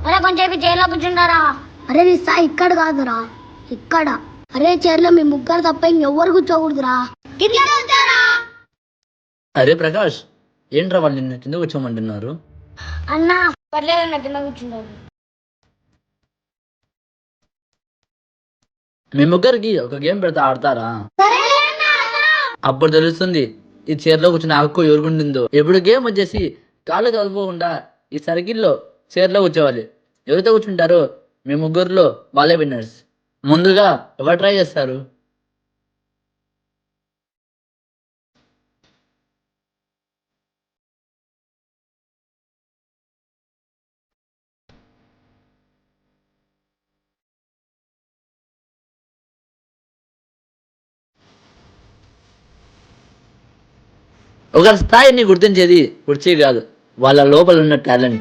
అరే కొంచెం జైల్లో కూర్చుంటారా? అరే నీ స్థాయి ఇక్కడ కాదురా, ఇక్కడ. అరే చైర్లో మీ ముగ్గురు తప్ప ఇంకెవ్వరు కూర్చోకూడదురా. అరే ప్రకాష్, ఏంట్రా వాళ్ళు నిన్ను కింద కూర్చోమంటున్నారు? అన్న పర్లేదన్న కింద కూర్చుంటారు. మీ ముగ్గురికి ఒక గేమ్ పెడతా, ఆడతారా? అప్పుడు తెలుస్తుంది ఈ చైర్లో కూర్చుని హక్కు ఎవరుకుంటుందో. ఇప్పుడు గేమ్ వచ్చేసి కాళ్ళు కలుపుకోకుండా ఈ సర్కిల్లో చైర్లో కూర్చోవాలి. ఎవరితో కూర్చుంటారో మీ ముగ్గురులో వాళ్ళే విన్నర్స్. ముందుగా ఎవరు ట్రై చేస్తారు? ఒకరి స్థాయిని గుర్తించేది కుర్చీ కాదు, వాళ్ళ లోపల ఉన్న టాలెంట్.